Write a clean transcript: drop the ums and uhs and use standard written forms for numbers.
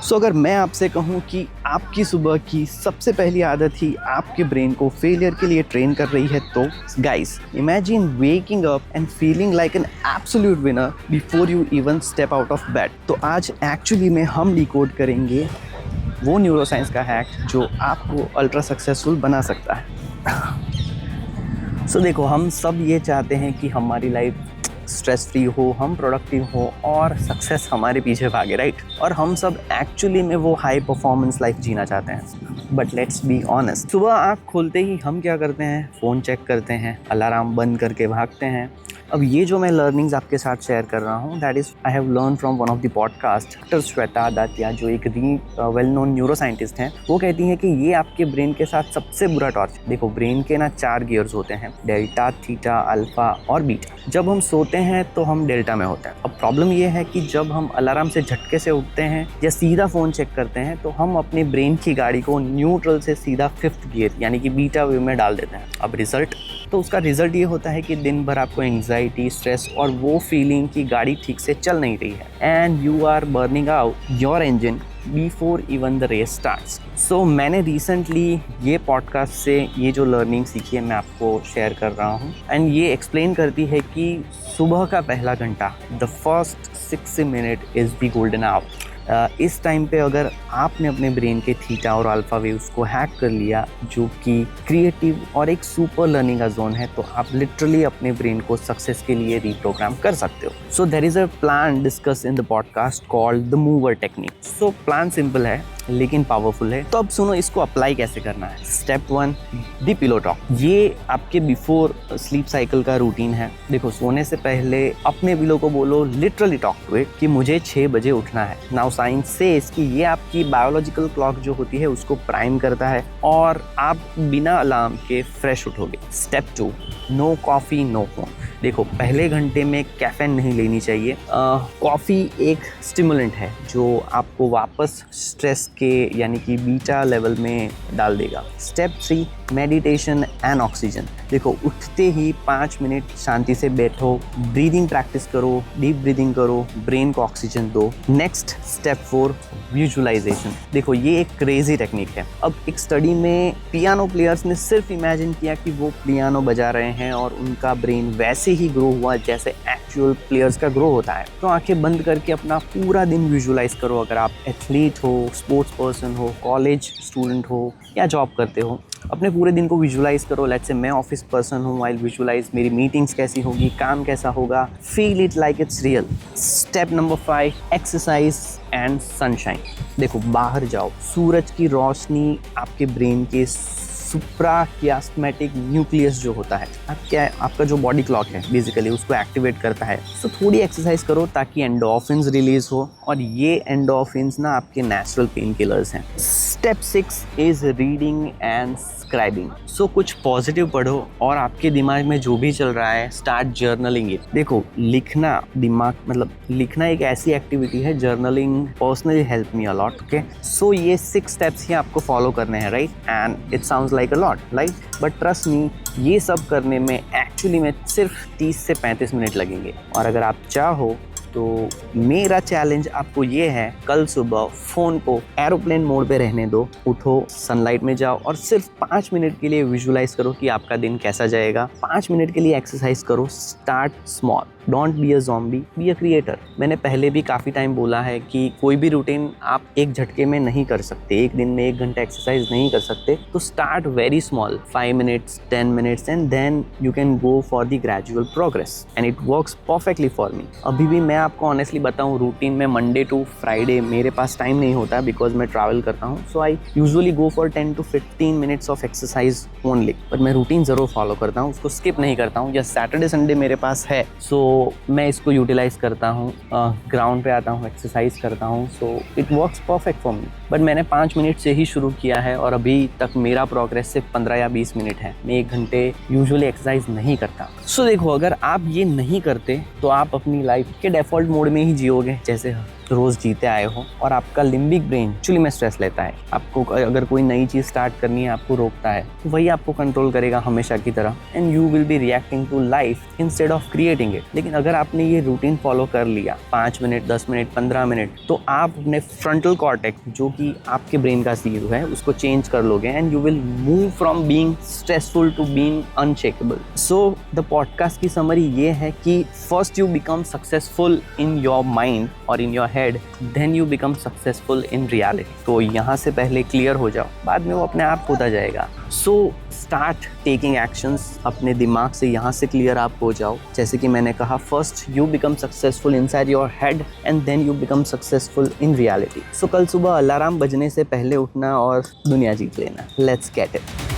सो अगर मैं आपसे कहूँ कि आपकी सुबह की सबसे पहली आदत ही आपके ब्रेन को फेलियर के लिए ट्रेन कर रही है, तो guys imagine waking up and feeling like an absolute winner before you even step out of bed. तो आज एक्चुअली में हम डिकोड करेंगे वो न्यूरोसाइंस का हैक जो आपको अल्ट्रा सक्सेसफुल बना सकता है। सो देखो, हम सब ये चाहते हैं कि हमारी लाइफ स्ट्रेस फ्री हो, हम प्रोडक्टिव हो और सक्सेस हमारे पीछे भागे, राइट? और हम सब एक्चुअली में वो हाई परफॉर्मेंस लाइफ जीना चाहते हैं। बट लेट्स बी ऑनेस्ट, सुबह आँख खोलते ही हम क्या करते हैं? फ़ोन चेक करते हैं, अलार्म बंद करके भागते हैं। अब ये जो मैं लर्निंग्स आपके साथ शेयर कर रहा हूँ, that is I have learn from one of the podcast. Doctor Shweta Datia, जो एक वेल नोन न्यूरो साइंटिस्ट हैं, वो कहती हैं कि ये आपके ब्रेन के साथ सबसे बुरा टॉर्चर। देखो, ब्रेन के ना 4 गियर्स होते हैं, डेल्टा, थीटा, अल्फा और बीटा। जब हम सोते हैं तो हम डेल्टा में होते हैं। अब प्रॉब्लम ये है कि जब हम अलार्म से झटके से उठते हैं या सीधा फ़ोन चेक करते हैं तो हम अपने ब्रेन की गाड़ी को न्यूट्रल से सीधा 5th गियर यानी कि बीटा वे में डाल देते हैं। अब रिजल्ट, तो उसका रिजल्ट ये होता है कि दिन भर आपको एंग्जाइटी, स्ट्रेस और वो फीलिंग कि गाड़ी ठीक से चल नहीं रही है and you are burning out your engine before even the race starts. So मैंने रिसेंटली ये पॉडकास्ट से ये जो लर्निंग सीखी है मैं आपको शेयर कर रहा हूँ एंड ये एक्सप्लेन करती है कि सुबह का पहला घंटा, the first 60 minute is the golden hour. इस टाइम पे अगर आपने अपने ब्रेन के थीटा और अल्फा वेव्स को हैक कर लिया, जो कि क्रिएटिव और एक सुपर लर्निंग का जोन है, तो आप लिटरली अपने ब्रेन को सक्सेस के लिए रीप्रोग्राम कर सकते हो। So there is a plan discuss in the podcast called the mover technique. So plan simple है लेकिन पावरफुल है। तो अब सुनो, इसको अप्लाई कैसे करना है। Step 1, the pillow talk. ये आपके बिफोर स्लीप साइकिल का रूटीन है। देखो, सोने से पहले अपने पिलो को बोलो, लिटरली टॉक टू इट, कि मुझे 6 बजे उठना है। नाउ साइंस सेज कि ये आपकी बायोलॉजिकल क्लॉक जो होती है उसको प्राइम करता है और आप बिना अलार्म के फ्रेश उठोगे। Step 2, no coffee no phone. देखो, पहले घंटे में कैफीन नहीं लेनी चाहिए। कॉफ़ी एक स्टिमुलेंट है जो आपको वापस स्ट्रेस के यानी कि बीटा लेवल में डाल देगा। Step 3, meditation and oxygen. देखो, उठते ही 5 मिनट शांति से बैठो, ब्रीदिंग प्रैक्टिस करो, डीप ब्रीदिंग करो, ब्रेन को ऑक्सीजन दो। Next step 4, visualisation. देखो, ये एक क्रेजी टेक्निक है। अब एक स्टडी में पियानो प्लेयर्स ने सिर्फ इमेजिन किया कि वो पियानो बजा रहे हैं और उनका ब्रेन वैसे ही ग्रो हुआ जैसे एक्चुअल प्लेयर्स का ग्रो होता है। तो आंखें बंद करके अपना पूरा दिन विजुअलाइज करो। अगर आप एथलीट हो, स्पोर्ट्स पर्सन हो, कॉलेज स्टूडेंट हो या जॉब करते हो, अपने पूरे दिन को विजुअलाइज करो। लेट्स से मैं ऑफिस पर्सन हूँ, आई विजुअलाइज मेरी मीटिंग्स कैसी होगी, काम कैसा होगा, feel it like it's real. Step number 5, exercise and sunshine. देखो, बाहर जाओ, सूरज की रोशनी आपके ब्रेन के सुप्राकियास्मेटिक न्यूक्लियस जो होता है, आपका जो बॉडी क्लॉक है बेसिकली, उसको एक्टिवेट करता है। तो थोड़ी एक्सरसाइज करो ताकि एंडोर्फिन्स रिलीज हो, और ये एंडोर्फिन्स ना आपके नेचुरल पेन किलर्स हैं। Step 6 is reading and scribing. So कुछ पॉजिटिव पढ़ो और आपके दिमाग में जो भी चल रहा है, स्टार्ट जर्नलिंग इट। देखो, लिखना एक ऐसी एक्टिविटी है, journaling personally help me a lot. Okay, so ये 6 स्टेप्स ही आपको फॉलो करने हैं, right? And it sounds like a lot, right? But trust me, ये सब करने में एक्चुअली में सिर्फ 30 से 35 मिनट लगेंगे। और अगर आप चाहो तो मेरा चैलेंज आपको ये है, कल सुबह फ़ोन को एरोप्लेन मोड पे रहने दो, उठो, सनलाइट में जाओ और सिर्फ 5 मिनट के लिए विजुअलाइज करो कि आपका दिन कैसा जाएगा। 5 मिनट के लिए एक्सरसाइज करो। Start small, don't be a zombie, be a creator. मैंने पहले भी काफ़ी टाइम बोला है कि कोई भी रूटीन आप एक झटके में नहीं कर सकते, एक दिन में 1 घंटा एक्सरसाइज नहीं कर सकते। तो start very small, 5 minutes, 10 minutes and then you can go for the gradual progress and it works perfectly for me. अभी भी मैं आपको ऑनेस्टली बताऊं, रूटीन में मंडे टू फ्राइडे मेरे पास टाइम नहीं होता बिकॉज मैं ट्रैवल करता हूँ। So I usually go for 10 to 15 minutes of exercise only. But मैं रूटीन ज़रूर फॉलो करता हूँ, उसको स्किप नहीं करता हूँ। या सैटरडे संडे मेरे पास है, सो मैं इसको यूटिलाइज करता हूँ, ग्राउंड पे आता हूँ, एक्सरसाइज करता हूँ। So it works perfect for me. But मैंने 5 मिनट से ही शुरू किया है और अभी तक मेरा प्रोग्रेस सिर्फ 15 या 20 मिनट है। मैं 1 घंटे यूजुअली एक्सरसाइज नहीं करता। सो देखो, अगर आप ये नहीं करते तो आप अपनी लाइफ के डिफ़ॉल्ट मोड में ही जियोगे। जैसे रोज़ जीते आए हो और आपका लिम्बिक ब्रेन एक्चुअली में स्ट्रेस लेता है, आपको अगर कोई नई चीज़ स्टार्ट करनी है आपको रोकता है, तो वही आपको कंट्रोल करेगा हमेशा की तरह, and you will be reacting to life instead of creating it. लेकिन अगर आपने ये रूटीन फॉलो कर लिया 5 मिनट, 10 मिनट, 15 मिनट, तो आप अपने फ्रंटल कॉर्टेक्स जो कि आपके ब्रेन का सीयू है उसको चेंज कर लोगे and you will move from being stressful to being unshakeable. So the podcast की समरी ये है कि first you become successful in your mind और in your head, then you become successful in reality. तो यहाँ से पहले क्लियर हो जाओ, बाद में वो अपने आप होता जाएगा। सो स्टार्ट टेकिंग एक्शंस, अपने दिमाग से यहाँ से क्लियर आप हो जाओ। जैसे कि मैंने कहा, first you become successful inside your head and then you become successful in reality. So कल सुबह अलार्म बजने से पहले उठना और दुनिया जीत लेना। Let's get it.